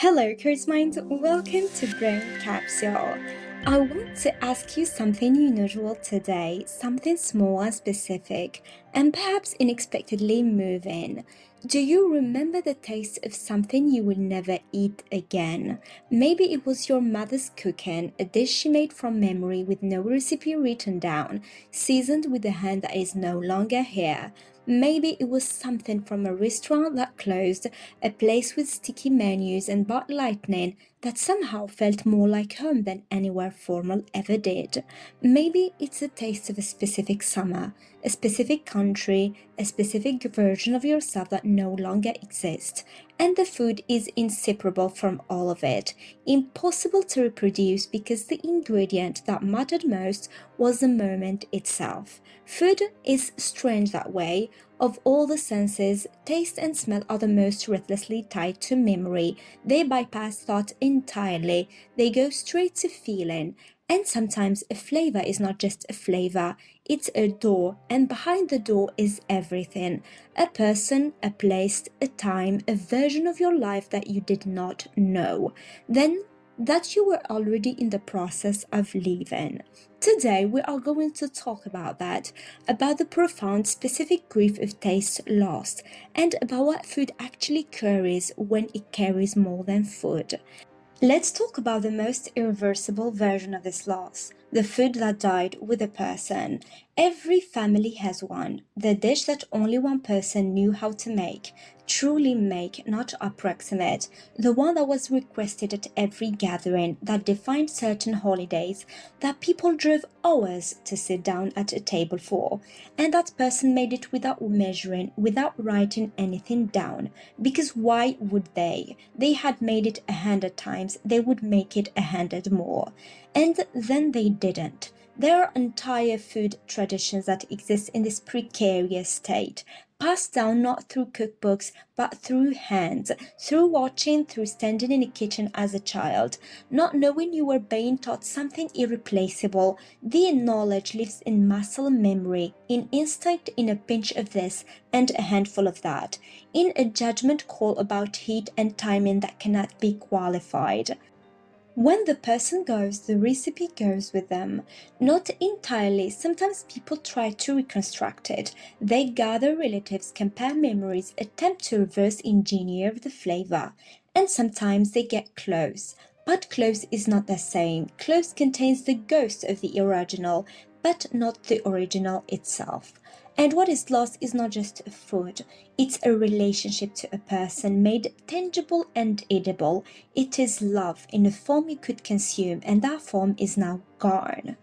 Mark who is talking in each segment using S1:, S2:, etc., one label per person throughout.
S1: Hello, Curious Minds. Welcome to Brain Capsule. I want to ask you something unusual today, something small and specific, and perhaps unexpectedly moving. Do you remember the taste of something you will never eat again? Maybe it was your mother's cooking, a dish she made from memory with no recipe written down, seasoned with a hand that is no longer here. Maybe it was something from a restaurant that closed, a place with sticky menus and bad lightning that somehow felt more like home than anywhere formal ever did. Maybe it's a taste of a specific summer, a specific country, a specific version of yourself that no longer exists. And the food is inseparable from all of it, impossible to reproduce because the ingredient that mattered most was the moment itself. Food is strange that way. Of all the senses, taste and smell are the most ruthlessly tied to memory. They bypass thought entirely, they go straight to feeling. And sometimes a flavor is not just a flavor, it's a door, and behind the door is everything. A person, a place, a time, a version of your life that you did not know. Then that you were already in the process of leaving. Today, we are going to talk about that, about the profound specific grief of taste lost, and about what food actually carries when it carries more than food. Let's talk about the most irreversible version of this loss, the food that died with a person. Every family has one, the dish that only one person knew how to make, truly make, not approximate, the one that was requested at every gathering, that defined certain holidays, that people drove hours to sit down at a table for, and that person made it without measuring, without writing anything down, because why would they? They had made it 100 times, they would make it 100 more. And then they didn't. There are entire food traditions that exist in this precarious state, passed down not through cookbooks but through hands, through watching, through standing in a kitchen as a child, not knowing you were being taught something irreplaceable. The knowledge lives in muscle memory, in instinct, in a pinch of this and a handful of that, in a judgment call about heat and timing that cannot be qualified. When the person goes, the recipe goes with them. Not entirely, sometimes people try to reconstruct it. They gather relatives, compare memories, attempt to reverse engineer the flavor. And sometimes they get close. But close is not the same. Close contains the ghost of the original, but not the original itself. And what is lost is not just a food, it's a relationship to a person made tangible and edible. It is love in a form you could consume, and that form is now gone.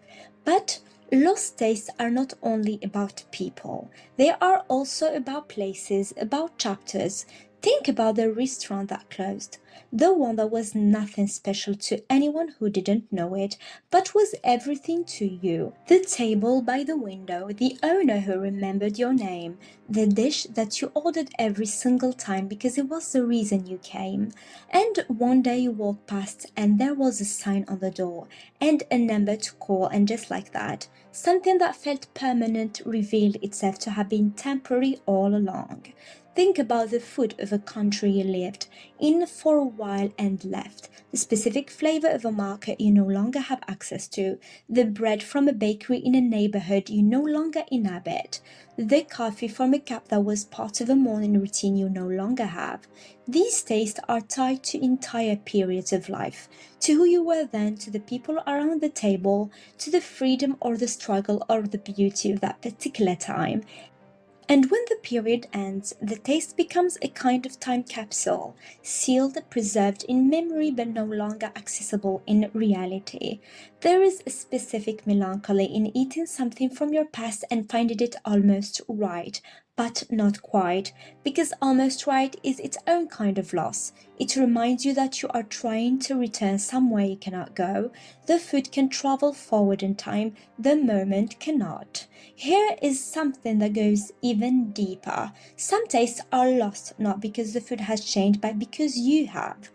S1: But lost tastes are not only about people, they are also about places, about chapters. Think about the restaurant that closed, the one that was nothing special to anyone who didn't know it, but was everything to you. The table by the window, the owner who remembered your name, the dish that you ordered every single time because it was the reason you came. And one day you walked past and there was a sign on the door and a number to call, and just like that, something that felt permanent revealed itself to have been temporary all along. Think about the food of a country you lived in for a while and left, the specific flavor of a market you no longer have access to, the bread from a bakery in a neighborhood you no longer inhabit, the coffee from a cup that was part of a morning routine you no longer have. These tastes are tied to entire periods of life, to who you were then, to the people around the table, to the freedom or the struggle or the beauty of that particular time. And when the period ends, the taste becomes a kind of time capsule, sealed, preserved in memory but no longer accessible in reality. There is a specific melancholy in eating something from your past and finding it almost right, but not quite, because almost right is its own kind of loss. It reminds you that you are trying to return somewhere you cannot go. The food can travel forward in time, the moment cannot. Here is something that goes even deeper. Some tastes are lost not because the food has changed, but because you have.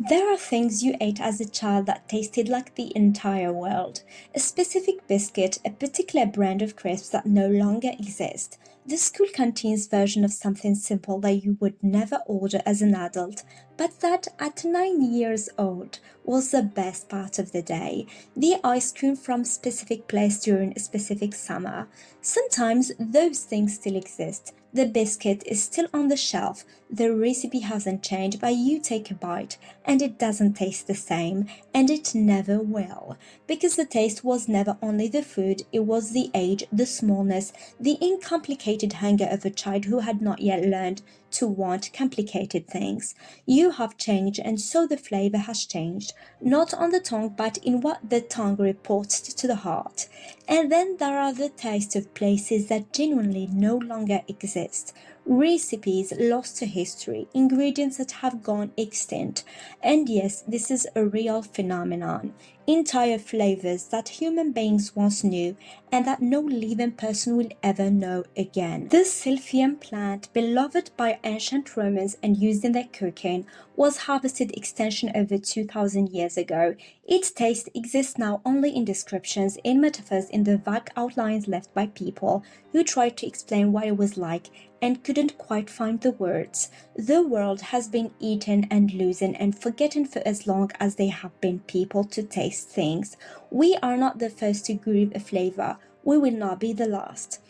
S1: There are things you ate as a child that tasted like the entire world. A specific biscuit, a particular brand of crisps that no longer exist. The school canteen's version of something simple that you would never order as an adult, but that at 9 years old was the best part of the day. The ice cream from specific place during a specific summer. Sometimes those things still exist. The biscuit is still on the shelf, the recipe hasn't changed, but you take a bite and it doesn't taste the same, and it never will. Because the taste was never only the food, it was the age, the smallness, the incomplicated hunger of a child who had not yet learned to want complicated things. You have changed, and so the flavor has changed, not on the tongue, but in what the tongue reports to the heart. And then there are the tastes of places that genuinely no longer exist. Recipes lost to history, ingredients that have gone extinct. And yes, this is a real phenomenon. Entire flavors that human beings once knew and that no living person will ever know again. The silphium plant, beloved by ancient Romans and used in their cooking, was harvested extension over 2000 years ago. Its taste exists now only in descriptions, in metaphors, in the vague outlines left by people who tried to explain what it was like and couldn't quite find the words. The world has been eaten and losing and forgotten for as long as there have been people to taste things. We are not the first to grieve a flavor. We will not be the last.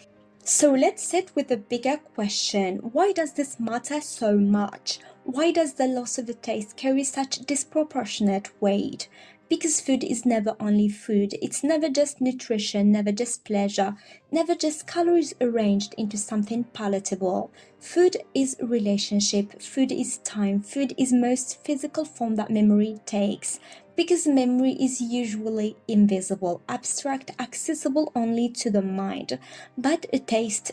S1: So let's sit with the bigger question. Why does this matter so much? Why does the loss of the taste carry such disproportionate weight? Because food is never only food. It's never just nutrition, never just pleasure, never just calories arranged into something palatable. Food is relationship, food is time, food is most physical form that memory takes. Because memory is usually invisible, abstract, accessible only to the mind. But a taste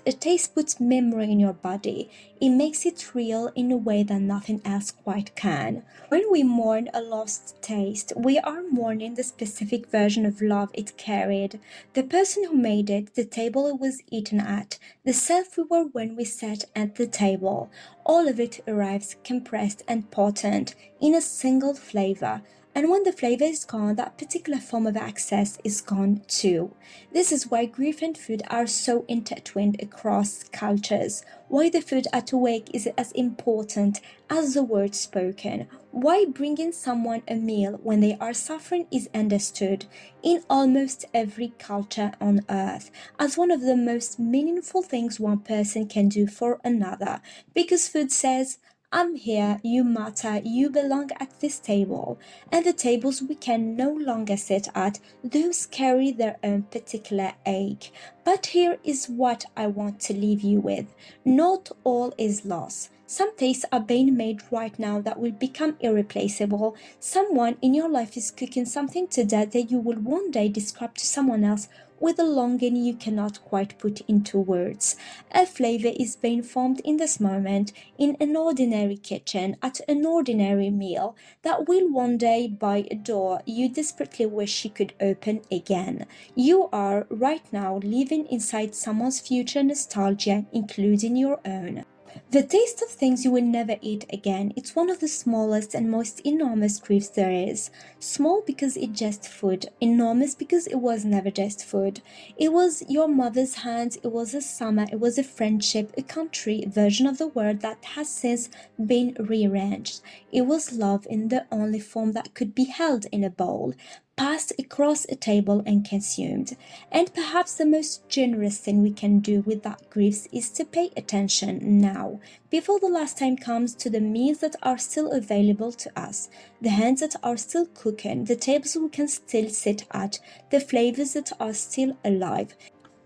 S1: puts memory in your body. It makes it real in a way that nothing else quite can. When we mourn a lost taste, we are mourning the specific version of love it carried, the person who made it, the table it was eaten at, the self we were when we sat at the table. All of it arrives compressed and potent in a single flavor. And when the flavor is gone, that particular form of access is gone too. This is why grief and food are so intertwined across cultures, why the food at a wake is as important as the words spoken, why bringing someone a meal when they are suffering is understood in almost every culture on earth as one of the most meaningful things one person can do for another, because food says, I'm here, you matter, you belong at this table. And the tables we can no longer sit at, those carry their own particular ache. But here is what I want to leave you with. Not all is lost. Some tastes are being made right now that will become irreplaceable. Someone in your life is cooking something today that you will one day describe to someone else with a longing you cannot quite put into words. A flavor is being formed in this moment, in an ordinary kitchen, at an ordinary meal, that will one day by a door you desperately wish you could open again. You are, right now, living inside someone's future nostalgia, including your own. The taste of things you will never eat again. It's one of the smallest and most enormous griefs there is. Small because it's just food. Enormous because it was never just food. It was your mother's hands, it was a summer, it was a friendship, a country, version of the world that has since been rearranged. It was love in the only form that could be held in a bowl, passed across a table and consumed. And perhaps the most generous thing we can do with that grief is to pay attention now, before the last time comes, to the meals that are still available to us, the hands that are still cooking, the tables we can still sit at, the flavors that are still alive.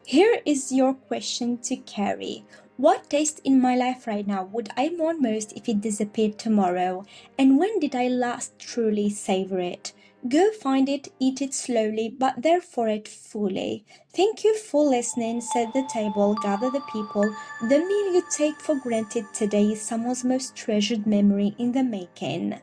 S1: Here is your question to carry. What taste in my life right now would I mourn most if it disappeared tomorrow? And when did I last truly savor it? Go find it, eat it slowly, but there for it fully. Thank you for listening, set the table, gather the people. The meal you take for granted today is someone's most treasured memory in the making.